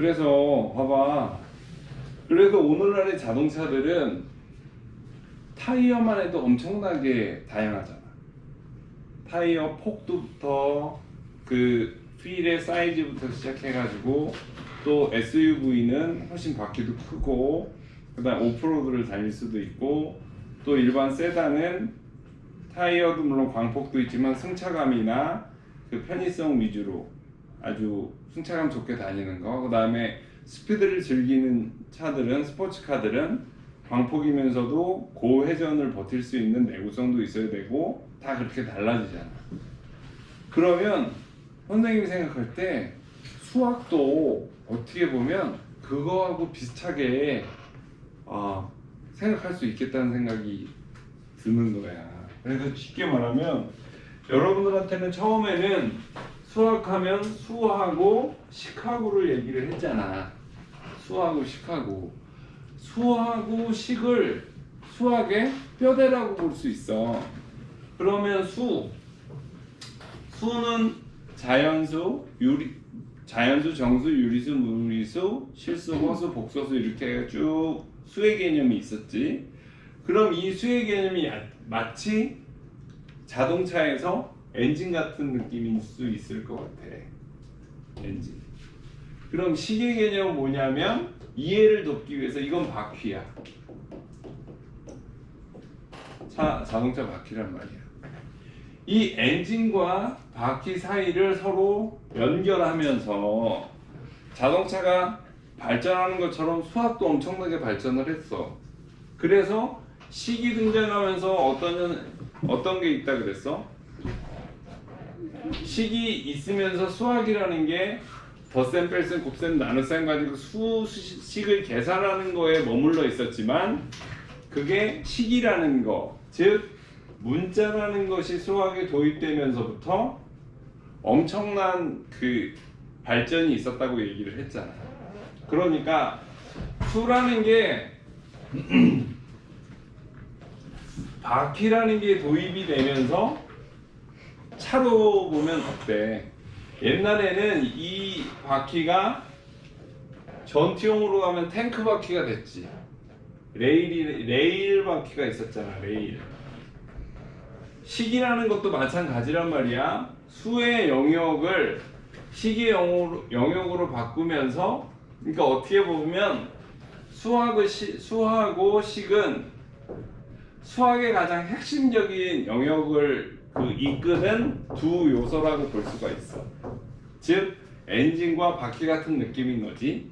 그래서 봐봐. 그래도 오늘날의 자동차들은 타이어만 해도 엄청나게 다양하잖아. 타이어 폭도부터 그 휠의 사이즈부터 시작해가지고 또 SUV는 훨씬 바퀴도 크고 그다음 오프로드를 달릴 수도 있고 또 일반 세단은 타이어도 물론 광폭도 있지만 승차감이나 그 편의성 위주로 아주 승차감 좋게 다니는 거, 그 다음에 스피드를 즐기는 차들은 스포츠카들은 광폭이면서도 고회전을 버틸 수 있는 내구성도 있어야 되고 다 그렇게 달라지잖아. 그러면 선생님이 생각할 때 수학도 어떻게 보면 그거하고 비슷하게 생각할 수 있겠다는 생각이 드는 거야. 그래서 쉽게 말하면 여러분들한테는 처음에는 수학하면 수하고 식하고를 얘기를 했잖아. 수하고 식하고. 수하고 식을 수학의 뼈대라고 볼 수 있어. 그러면 수는 자연수, 자연수, 정수, 유리수, 무리수, 실수, 허수, 복소수 이렇게 쭉 수의 개념이 있었지. 그럼 이 수의 개념이 마치 자동차에서 엔진 같은 느낌일 수 있을 것 같아. 엔진. 그럼 식의 개념은 뭐냐면 이해를 돕기 위해서 이건 바퀴야. 자동차 바퀴란 말이야. 이 엔진과 바퀴 사이를 서로 연결하면서 자동차가 발전하는 것처럼 수학도 엄청나게 발전을 했어. 그래서 식이 등장하면서 어떤 게 있다 그랬어? 식이 있으면서 수학이라는 게 덧셈, 뺄셈, 곱셈, 나눗셈 가지고 수식을 계산하는 거에 머물러 있었지만 그게 식이라는 거, 즉 문자라는 것이 수학에 도입되면서부터 엄청난 그 발전이 있었다고 얘기를 했잖아. 그러니까 수라는 게 바퀴라는 게 도입이 되면서 차로 보면 어때? 옛날에는 이 바퀴가 전투용으로 가면 탱크 바퀴가 됐지. 레일 바퀴가 있었잖아. 레일. 식이라는 것도 마찬가지란 말이야. 수의 영역을 식의 영역으로 바꾸면서, 그러니까 어떻게 보면 수하고 식은 수학의 가장 핵심적인 영역을 이끄는 두 요소라고 볼 수가 있어. 즉 엔진과 바퀴 같은 느낌인 거지.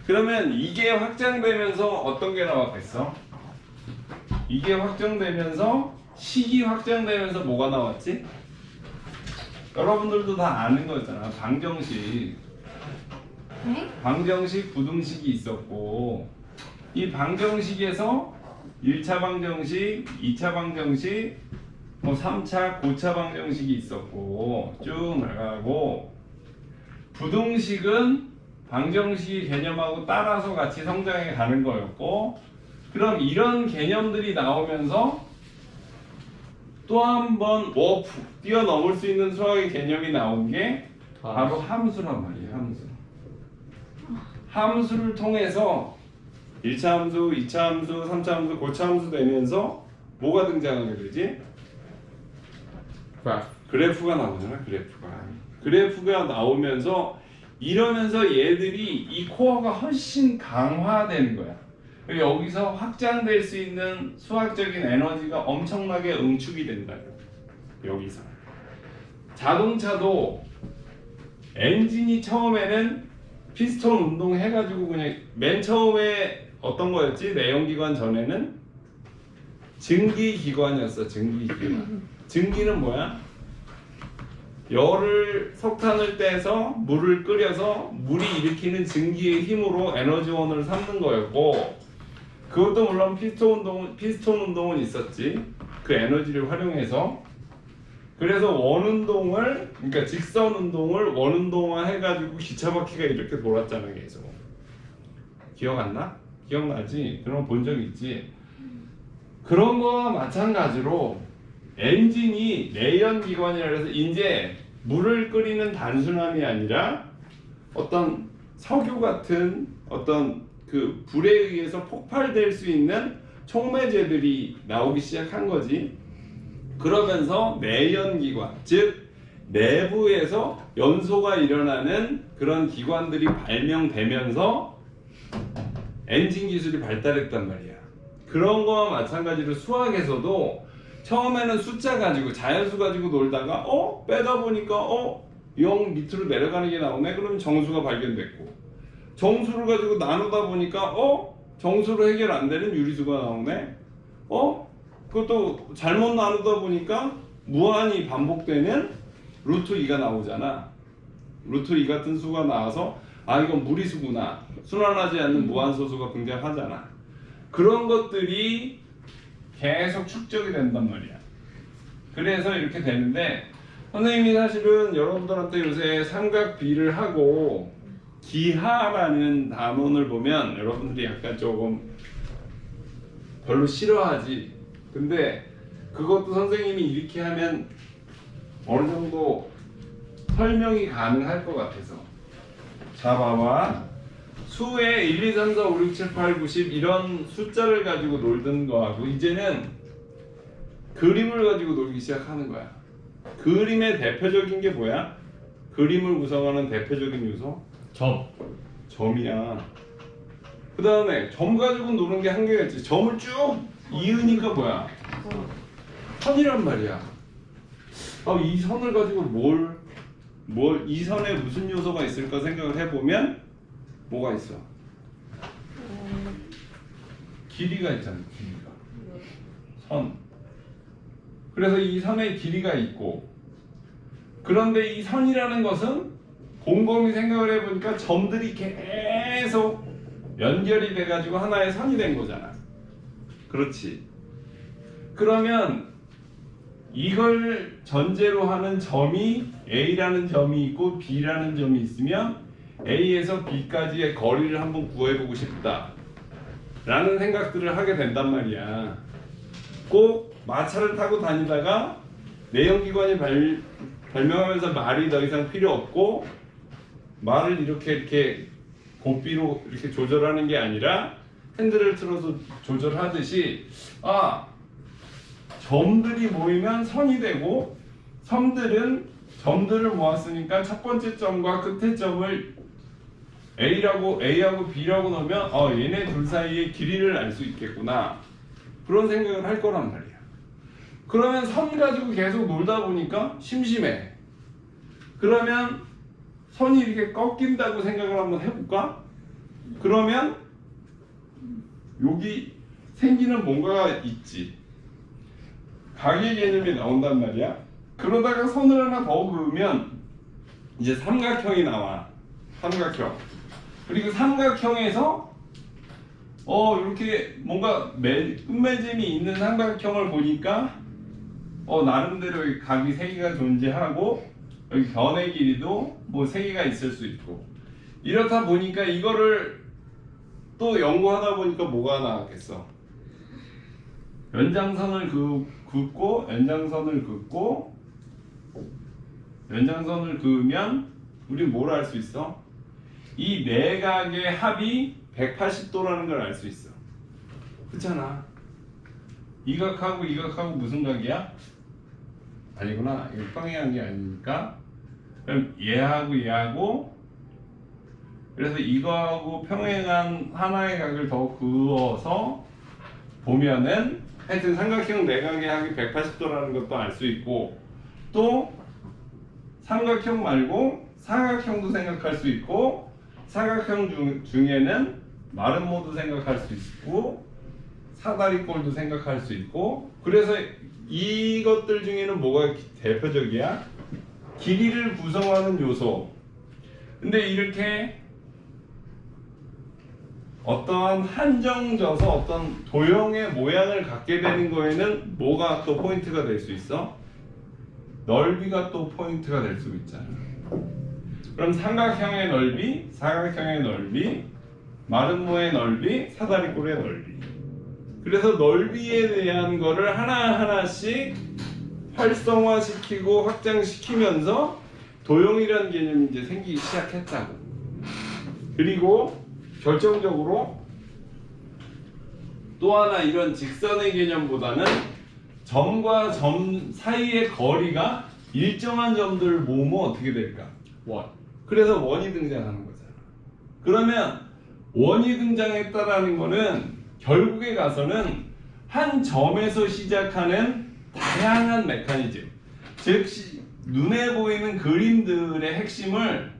그러면 이게 확장되면서 어떤 게 나왔겠어? 이게 확장되면서 식이 확장되면서 뭐가 나왔지? 여러분들도 다 아는 거잖아. 방정식. 방정식, 부등식이 있었고 이 방정식에서 1차 방정식, 2차 방정식, 3차 고차 방정식이 있었고 쭉 나가고 부등식은 방정식 개념하고 따라서 같이 성장해 가는 거였고 그럼 이런 개념들이 나오면서 또 한 번 뛰어넘을 수 있는 수학의 개념이 나온 게 바로 함수란 말이에요. 함수. 함수를 통해서 1차 함수, 2차 함수, 3차 함수, 고차 함수 되면서 뭐가 등장하게 되지? 그래프가 나오잖아. 그래프가 나오면서 이러면서 얘들이 이 코어가 훨씬 강화되는 거야. 여기서 확장될 수 있는 수학적인 에너지가 엄청나게 응축이 된다. 여기서 자동차도 엔진이 처음에는 피스톤 운동 해가지고 그냥 맨 처음에 어떤 거였지? 내연기관 전에는 증기기관이었어. 증기기관. 증기는 뭐야? 석탄을 떼서 물을 끓여서 물이 일으키는 증기의 힘으로 에너지원을 삼는 거였고 그것도 물론 피스톤 운동은 있었지. 그 에너지를 활용해서 그래서 원운동을 그러니까 직선 운동을 원운동화 해가지고 기차 바퀴가 이렇게 돌았잖아. 계속. 기억 안 나? 기억나지? 그런 거 본 적 있지? 그런 거와 마찬가지로 엔진이 내연기관이라 해서 이제 물을 끓이는 단순함이 아니라 어떤 석유 같은 어떤 그 불에 의해서 폭발될 수 있는 촉매제들이 나오기 시작한 거지. 그러면서 내연기관, 즉 내부에서 연소가 일어나는 그런 기관들이 발명되면서 엔진 기술이 발달했단 말이야. 그런 거와 마찬가지로 수학에서도 처음에는 숫자 가지고 자연수 가지고 놀다가 빼다 보니까 0 밑으로 내려가는 게 나오네. 그러면 정수가 발견됐고, 정수를 가지고 나누다 보니까 정수로 해결 안 되는 유리수가 나오네. 그것도 잘못 나누다 보니까 무한히 반복되는 루트 2가 나오잖아. 루트 2 같은 수가 나와서 이건 무리수구나. 순환하지 않는 무한소수가 등장하잖아. 그런 것들이 계속 축적이 된단 말이야. 그래서 이렇게 되는데, 선생님이 사실은 여러분들한테 요새 삼각비를 하고 기하라는 단원을 보면 여러분들이 약간 조금 별로 싫어하지. 근데 그것도 선생님이 이렇게 하면 어느 정도 설명이 가능할 것 같아서. 자, 봐봐. 수에 1, 2, 3, 4, 5, 6, 7, 8, 9, 10 이런 숫자를 가지고 놀던 거하고 이제는 그림을 가지고 놀기 시작하는 거야. 그림의 대표적인 게 뭐야? 그림을 구성하는 대표적인 요소? 점이야. 그 다음에 점 가지고 노는 게 한계가 있지. 점을 쭉 이으니까 뭐야? 선이란 말이야. 이 선을 가지고 이 선에 무슨 요소가 있을까 생각을 해보면 뭐가 있어? 길이가 있잖아. 길이가. 선. 그래서 이 선의 길이가 있고, 그런데 이 선이라는 것은 곰곰이 생각을 해보니까 점들이 계속 연결이 돼가지고 하나의 선이 된 거잖아. 그렇지. 그러면 이걸 전제로 하는 점이 A라는 점이 있고 B라는 점이 있으면 A에서 B까지의 거리를 한번 구해보고 싶다 라는 생각들을 하게 된단 말이야. 꼭 마차를 타고 다니다가 내연기관이 발명하면서 말이 더 이상 필요 없고 말을 이렇게 고삐로 이렇게 조절하는 게 아니라 핸들을 틀어서 조절하듯이 점들이 모이면 선이 되고, 점들은 점들을 모았으니까 첫 번째 점과 끝의 점을 A하고 B라고 넣으면 얘네 둘 사이의 길이를 알 수 있겠구나, 그런 생각을 할 거란 말이야. 그러면 선 가지고 계속 놀다 보니까 심심해. 그러면 선이 이렇게 꺾인다고 생각을 한번 해볼까? 그러면 여기 생기는 뭔가가 있지. 각의 개념이 나온단 말이야. 그러다가 선을 하나 더 그으면 이제 삼각형이 나와. 삼각형. 그리고 삼각형에서 이렇게 뭔가 끝맺음이 있는 삼각형을 보니까 나름대로 각이 3개가 존재하고 여기 변의 길이도 뭐 3개가 있을 수 있고, 이렇다 보니까 이거를 또 연구하다 보니까 뭐가 나왔겠어? 연장선을 긋고 연장선을 긋고 연장선을 그으면 우리 뭘 알 수 있어? 이 내각의 합이 180도라는 걸 알 수 있어. 그렇잖아. 이 각하고 이 각하고 무슨 각이야? 아니구나. 이거 평행한 게 아니니까. 그럼 얘하고 얘하고, 그래서 이거하고 평행한 하나의 각을 더 그어서 보면은 하여튼 삼각형 내각의 합이 180도라는 것도 알 수 있고, 또 삼각형 말고 사각형도 생각할 수 있고, 사각형 중에는 마름모도 생각할 수 있고, 사다리꼴도 생각할 수 있고, 그래서 이것들 중에는 뭐가 대표적이야? 길이를 구성하는 요소. 근데 이렇게 어떠한 한정져서 어떤 도형의 모양을 갖게 되는 거에는 뭐가 또 포인트가 될 수 있어? 넓이가 또 포인트가 될 수 있잖아. 그럼 삼각형의 넓이, 사각형의 넓이, 마름모의 넓이, 사다리꼴의 넓이. 그래서 넓이에 대한 거를 하나하나씩 활성화시키고 확장시키면서 도형이라는 개념이 이제 생기기 시작했다고. 그리고 결정적으로 또 하나 이런 직선의 개념보다는 점과 점 사이의 거리가 일정한 점들을 모으면 어떻게 될까? 원. 그래서 원이 등장하는 거잖아. 그러면 원이 등장했다라는 거는 결국에 가서는 한 점에서 시작하는 다양한 메커니즘, 즉 눈에 보이는 그림들의 핵심을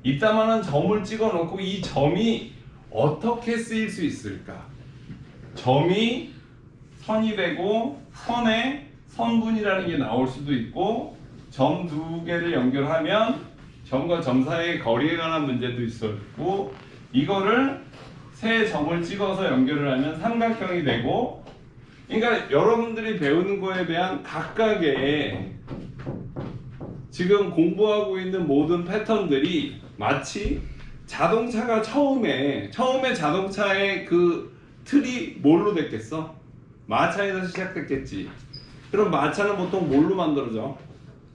이따만한 점을 찍어 놓고 이 점이 어떻게 쓰일 수 있을까? 점이 선이 되고 선에 선분이라는 게 나올 수도 있고, 점 두 개를 연결하면 점과 점 사이의 거리에 관한 문제도 있었고, 이거를 세 점을 찍어서 연결을 하면 삼각형이 되고, 그러니까 여러분들이 배우는 거에 대한 각각의 지금 공부하고 있는 모든 패턴들이 마치 자동차가 처음에 자동차의 그 틀이 뭘로 됐겠어? 마차에서 시작됐겠지. 그럼 마차는 보통 뭘로 만들어져?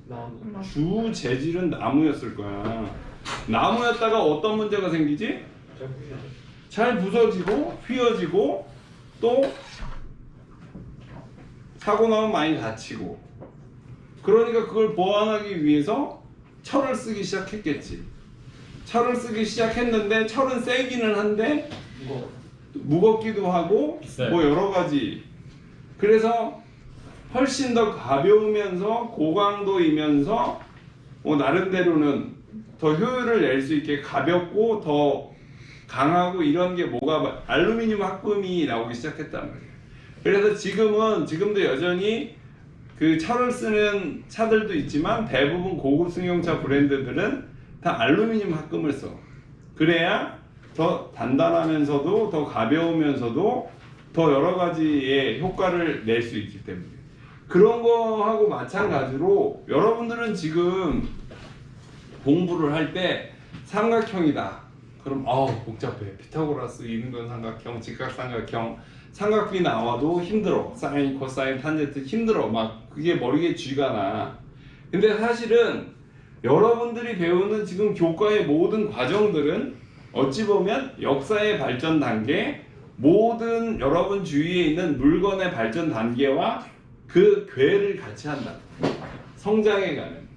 나무. 주 재질은 나무였을 거야. 나무였다가 어떤 문제가 생기지? 잘 부서지고 휘어지고 또 사고 나면 많이 다치고. 그러니까 그걸 보완하기 위해서 철을 쓰기 시작했겠지. 철을 쓰기 시작했는데 철은 세기는 한데 무겁기도 하고 비싸요. 뭐 여러 가지. 그래서 훨씬 더 가벼우면서 고강도이면서 나름대로는 더 효율을 낼 수 있게 가볍고 더 강하고 이런 게 뭐가 알루미늄 합금이 나오기 시작했단 말이에요. 그래서 지금도 여전히 그 철을 쓰는 차들도 있지만 대부분 고급 승용차 브랜드들은 다 알루미늄 합금을 써. 그래야 더 단단하면서도 더 가벼우면서도 더 여러 가지의 효과를 낼 수 있기 때문에. 그런 거하고 마찬가지로 여러분들은 지금 공부를 할 때 삼각형이다. 그럼 복잡해. 피타고라스, 이등변 삼각형, 직각삼각형, 삼각비 나와도 힘들어. 사인, 코사인, 탄젠트 힘들어. 막 그게 머리에 쥐가 나. 근데 사실은 여러분들이 배우는 지금 교과의 모든 과정들은 어찌 보면 역사의 발전 단계, 모든 여러분 주위에 있는 물건의 발전 단계와 그 궤를 같이 한다. 성장해 가는.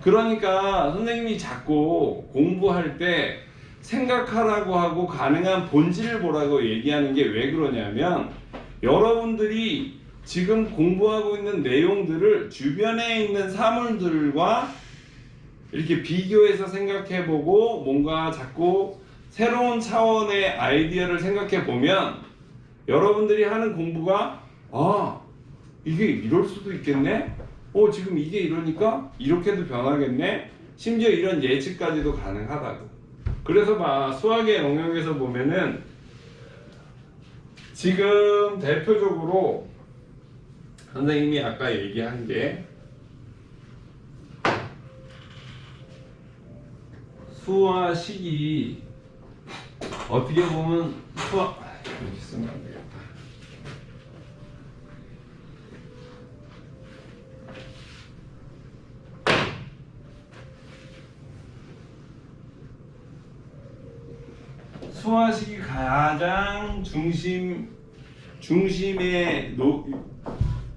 그러니까 선생님이 자꾸 공부할 때 생각하라고 하고 가능한 본질을 보라고 얘기하는 게 왜 그러냐면, 여러분들이 지금 공부하고 있는 내용들을 주변에 있는 사물들과 이렇게 비교해서 생각해보고 뭔가 자꾸 새로운 차원의 아이디어를 생각해보면 여러분들이 하는 공부가 이게 이럴 수도 있겠네? 지금 이게 이러니까 이렇게도 변하겠네? 심지어 이런 예측까지도 가능하다고. 그래서 수학의 영역에서 보면은 지금 대표적으로 선생님이 아까 얘기한 게 수와 식이 어떻게 보면 이렇게 쓰면 안 되겠다. 수화식이 가장 중심에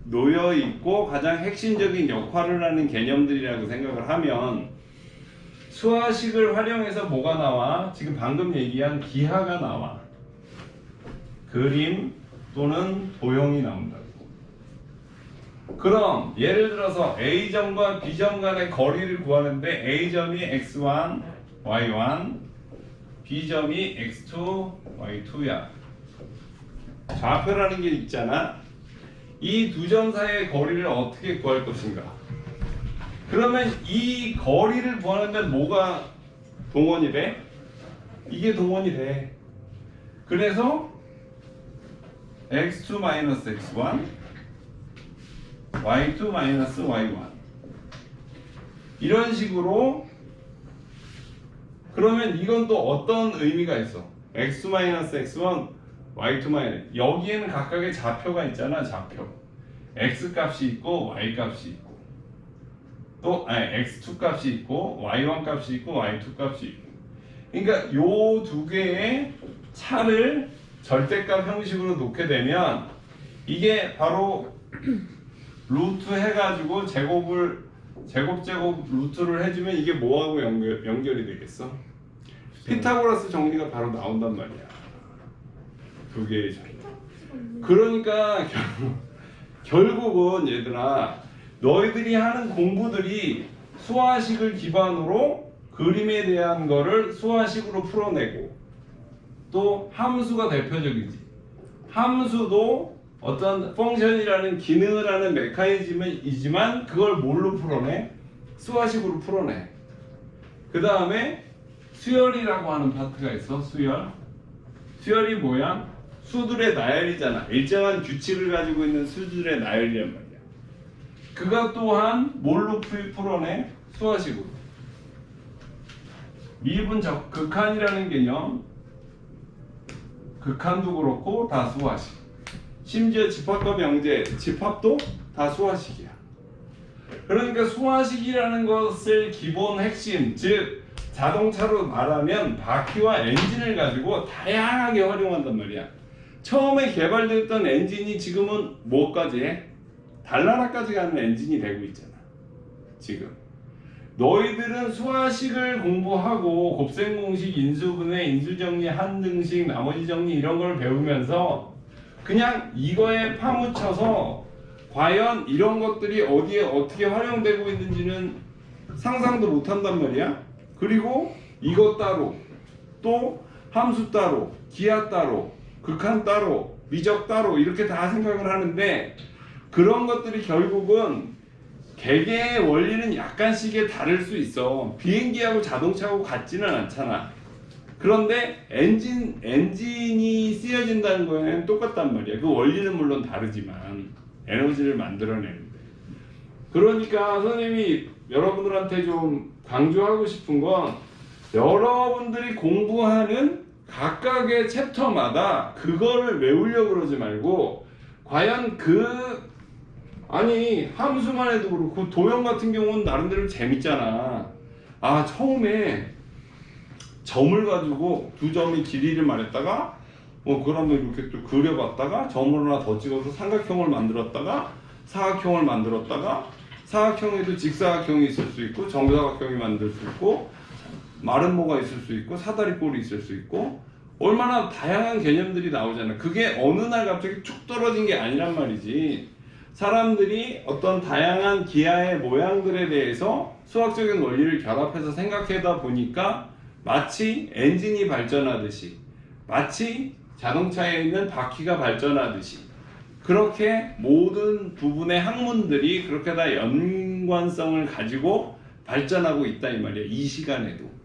놓여 있고 가장 핵심적인 역할을 하는 개념들이라고 생각을 하면, 수화식을 활용해서 뭐가 나와? 지금 방금 얘기한 기하가 나와. 그림 또는 도형이 나온다고. 그럼 예를 들어서 A점과 B점 간의 거리를 구하는데 A점이 x1, y1, B점이 x2, y2야. 좌표라는 게 있잖아. 이 두 점 사이의 거리를 어떻게 구할 것인가? 그러면 이 거리를 구하는데 뭐가 동원이 돼? 이게 동원이 돼. 그래서 x2-x1, y2-y1 이런 식으로. 그러면 이건 또 어떤 의미가 있어? x-x1, y2-, 여기에는 각각의 좌표가 있잖아. 좌표 x 값이 있고 y 값이 있고, 또 x2 값이 있고 y1 값이 있고 y2 값이 있고. 그러니까 요 두 개의 차를 절대값 형식으로 놓게 되면 이게 바로 루트 해가지고 제곱 루트를 해주면 이게 뭐하고 연결이 되겠어? 피타고라스 정리가 바로 나온단 말이야. 두 개의 정리. 그러니까 결국은 얘들아, 너희들이 하는 공부들이 수화식을 기반으로 그림에 대한 거를 수화식으로 풀어내고, 또 함수가 대표적이지. 함수도 어떤 펑션이라는 기능을 하는 메커니즘이지만 그걸 뭘로 풀어내? 수화식으로 풀어내. 그 다음에 수열이라고 하는 파트가 있어. 수열이 뭐야? 수들의 나열이잖아. 일정한 규칙을 가지고 있는 수들의 나열이란 말이야. 그것 또한 뭘로 풀어내? 수화식으로. 미분 극한이라는 개념, 극한도 그렇고 다 수화식. 심지어 집합과 명제, 집합도 다 수화식이야. 그러니까 수화식이라는 것을 기본 핵심, 즉 자동차로 말하면 바퀴와 엔진을 가지고 다양하게 활용한단 말이야. 처음에 개발됐던 엔진이 지금은 뭐까지 해? 달나라까지 가는 엔진이 되고 있잖아. 지금 너희들은 수화식을 공부하고 곱셈공식, 인수분해, 인수정리, 한등식, 나머지 정리 이런 걸 배우면서 그냥 이거에 파묻혀서 과연 이런 것들이 어디에 어떻게 활용되고 있는지는 상상도 못한단 말이야. 그리고 이것 따로, 또 함수 따로, 기하 따로, 극한 따로, 미적 따로 이렇게 다 생각을 하는데, 그런 것들이 결국은 개개의 원리는 약간씩의 다를 수 있어. 비행기하고 자동차하고 같지는 않잖아. 그런데 엔진이 쓰여진다는 거에는 똑같단 말이야. 그 원리는 물론 다르지만 에너지를 만들어내는데. 그러니까 선생님이 여러분들한테 좀 강조하고 싶은 건, 여러분들이 공부하는 각각의 챕터마다 그거를 외우려고 그러지 말고, 과연 아니 함수만 해도 그렇고 도형 같은 경우는 나름대로 재밌잖아. 아, 처음에 점을 가지고 두 점의 길이를 말했다가 그러면 이렇게 또 그려봤다가 점을 하나 더 찍어서 삼각형을 만들었다가 사각형을 만들었다가, 사각형에도 직사각형이 있을 수 있고 정사각형이 만들 수 있고 마른 모가 있을 수 있고 사다리꼴이 있을 수 있고, 얼마나 다양한 개념들이 나오잖아. 그게 어느 날 갑자기 툭 떨어진 게 아니란 말이지. 사람들이 어떤 다양한 기하의 모양들에 대해서 수학적인 원리를 결합해서 생각하다 보니까 마치 엔진이 발전하듯이, 마치 자동차에 있는 바퀴가 발전하듯이, 그렇게 모든 부분의 학문들이 그렇게 다 연관성을 가지고 발전하고 있다 이 말이야. 이 시간에도.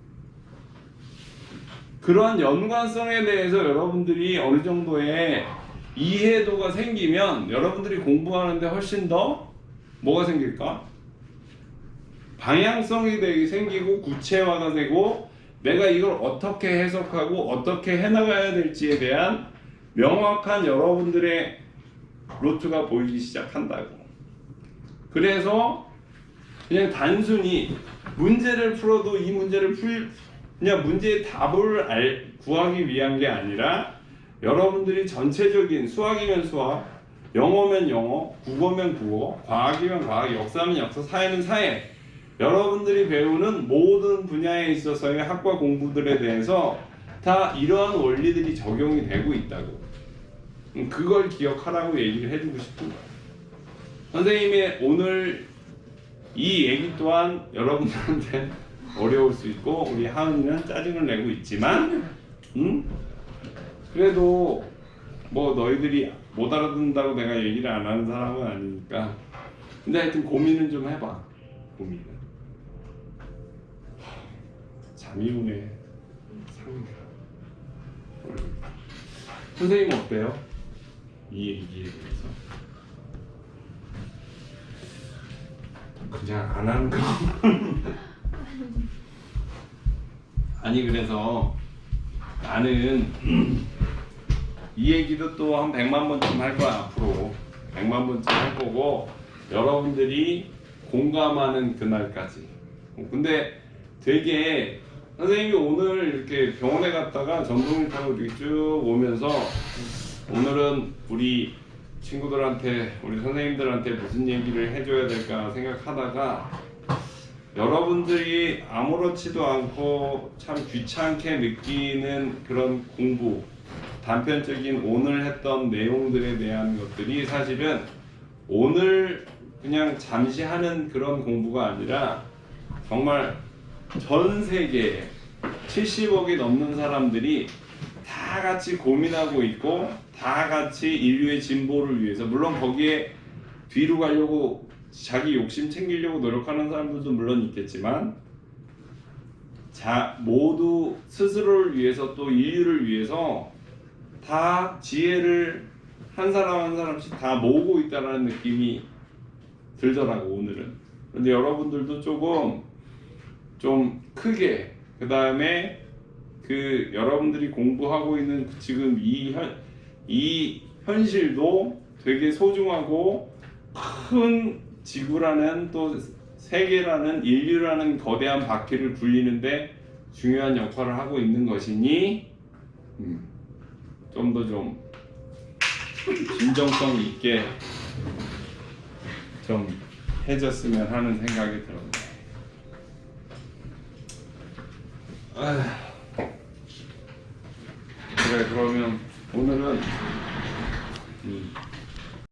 그러한 연관성에 대해서 여러분들이 어느 정도의 이해도가 생기면 여러분들이 공부하는데 훨씬 더 뭐가 생길까? 방향성이 생기고 구체화가 되고, 내가 이걸 어떻게 해석하고 어떻게 해나가야 될지에 대한 명확한 여러분들의 루트가 보이기 시작한다고. 그래서 그냥 단순히 문제를 풀어도 이 문제를 그냥 문제의 답을 구하기 위한 게 아니라, 여러분들이 전체적인 수학이면 수학, 영어면 영어, 국어면 국어, 과학이면 과학, 역사면 역사, 사회는 사회, 여러분들이 배우는 모든 분야에 있어서의 학과 공부들에 대해서 다 이러한 원리들이 적용이 되고 있다고. 그걸 기억하라고 얘기를 해주고 싶은 거예요. 선생님의 오늘 이 얘기 또한 여러분들한테 어려울 수 있고, 우리 하은이는 짜증을 내고 있지만, 그래도 뭐 너희들이 못 알아듣는다고 내가 얘기를 안 하는 사람은 아니니까. 근데 하여튼 고민은 좀 해봐. 고민은. 잠이 오네. 선생님은 어때요? 이 얘기에 대해서. 그냥 안 하는 거. 아니, 그래서 나는 이 얘기도 또 한 100만 번쯤 할 거야. 앞으로 100만 번쯤 할 거고, 여러분들이 공감하는 그날까지. 근데 되게 선생님이 오늘 이렇게 병원에 갔다가 전동을 타고 이렇게 쭉 오면서 오늘은 우리 친구들한테 우리 선생님들한테 무슨 얘기를 해줘야 될까 생각하다가 여러분들이 아무렇지도 않고 참 귀찮게 느끼는 그런 공부 단편적인 오늘 했던 내용들에 대한 것들이 사실은 오늘 그냥 잠시 하는 그런 공부가 아니라 정말 전 세계에 70억이 넘는 사람들이 다 같이 고민하고 있고 다 같이 인류의 진보를 위해서 물론 거기에 뒤로 가려고 자기 욕심 챙기려고 노력하는 사람들도 물론 있겠지만 모두 스스로를 위해서 또 인류를 위해서 다 지혜를 한 사람 한 사람씩 다 모으고 있다는 느낌이 들더라고 오늘은. 근데 여러분들도 조금 좀 크게 그 다음에 그 여러분들이 공부하고 있는 지금 이 현실도 되게 소중하고 큰 지구라는 또 세계라는 인류라는 거대한 바퀴를 굴리는데 중요한 역할을 하고 있는 것이니 좀 더 좀 진정성 있게 좀 해줬으면 하는 생각이 들었네. 그래 그러면 오늘은